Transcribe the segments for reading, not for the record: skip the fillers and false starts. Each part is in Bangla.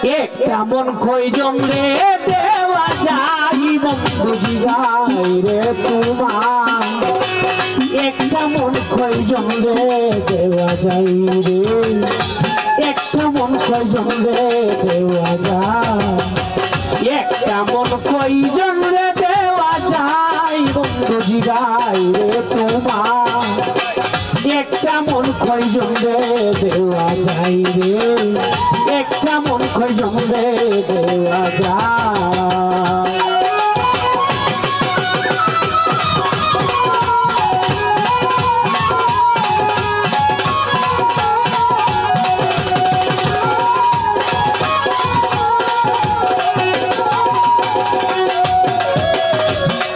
একটা মন কয়জন রে দেওয়া যায় বন্ধু জিগাই রে তোমার একটা মন কয়জন রে দেওয়া যায় রে একটা মন কয়জন রে দেওয়া যায় একটা মন কয়জন রে দেওয়া যায় বন্ধু জিগাই রে তোমার একটা মন কয়জন রে দেওয়া যায় রে একটা মন কয়জন রে দেওয়া যায়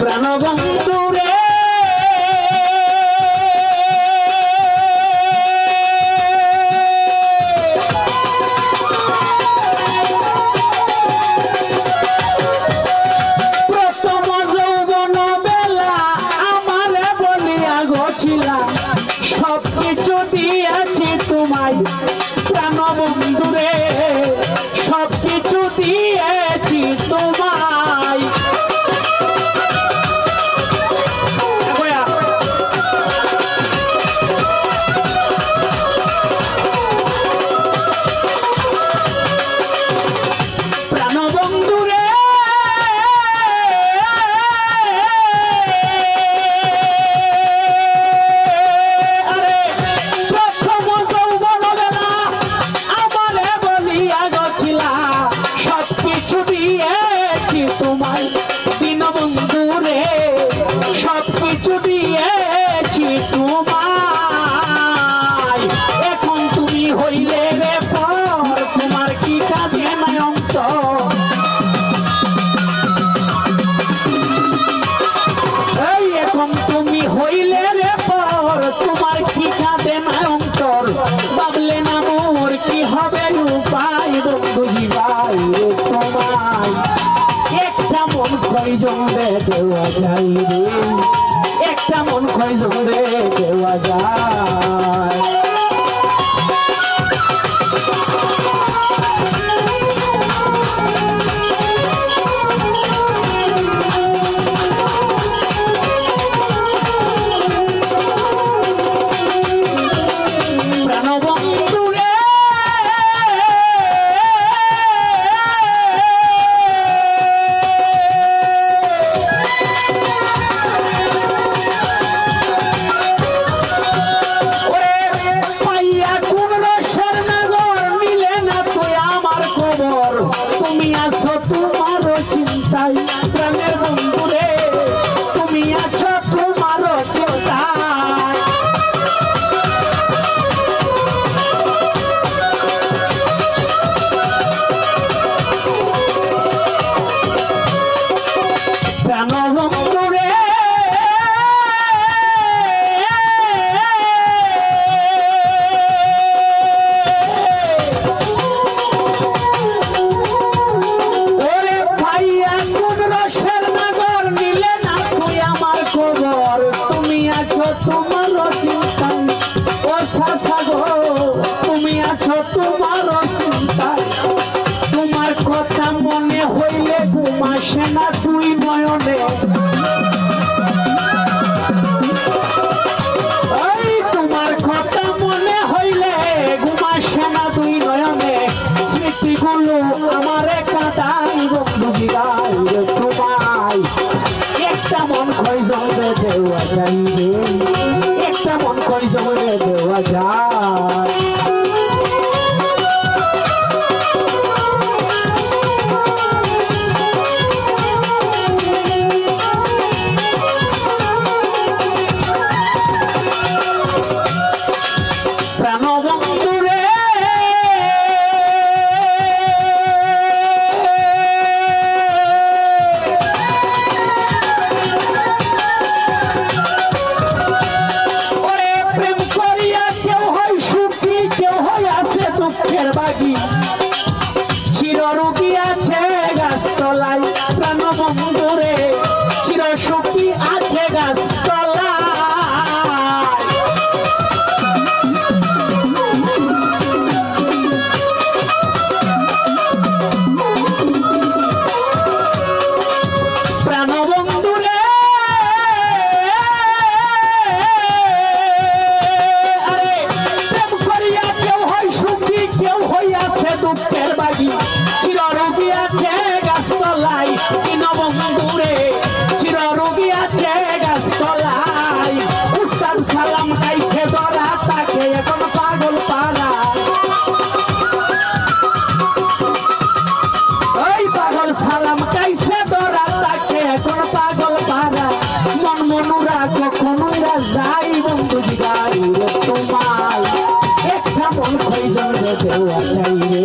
প্রাণবন্ধু রে সবকিছু দিয়েছি তোমায় প্রাণবন্ধু রে সবকিছু দিয়েছি তোমায় প্রাণবন্ধু রে তোমায় দীনবন্ধু রে সবকিছু দিয়েছি তোমায় এখন তুমি হইলে রে পর তোমার কি কাজে নাই অন্তর এই এখন তুমি হইলে রে পর তোমার কি কাজে নাই অন্তর ভাবলে না মোর কি হবে উপায় বন্ধু জীবাই তোমায় একটা মন কয়জন রে দেওয়া যায় রে একটা মন কয়জন রে দেওয়া যায় প্রাণবন্ধু রে তুমি আছো তোমার চিন্তায় প্রাণের বন্ধু রে তুমি আছো তোমার চিন্তায় প্রাণবন্ধু রে তুমি আছো তোমার চিন্তায় ও সাগো তুমি আছো তোমার চিন্তায় তোমার কথা মনে হইলে ঘুম আসে না তুই নয়নে তোমার কথা মনে হইলে ঘুম আসে না তুই নয়নে স্মৃতিগুলো আমারে কাঁদাই বন্ধু জিগাই তোমায় একটা মন কয়জন রে দেওয়া যায় রে একটা মন কয়জন রে দেওয়া যায় প্রাণবন্ধু রে দীনবন্ধুরে চিররোগী আছে গাছতলায় উস্তাদ সালাম খাইছে ধরা তাকে এখন পাগল পাড়া ওই পাগল সালাম খাইছে ধরা তাকে এখন পাগল পাড়া মন মনুরা কখনোই যাই বন্ধু জিগাই রে তোমায় একটা মন খৈজন রে দেওয়া চাই রে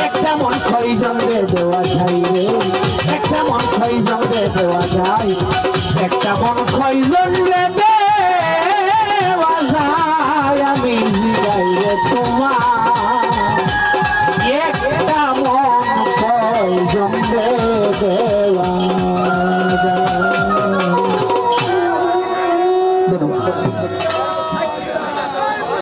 একটা মন খৈজন রে দেওয়া চাই রে একটা মন খৈজন রে দেওয়া যায় একটা মন খৈজন রে দেওয়া যায় আমি জিগাই রে তোমায় একটা মন খৈজন রে দেওয়া যায়।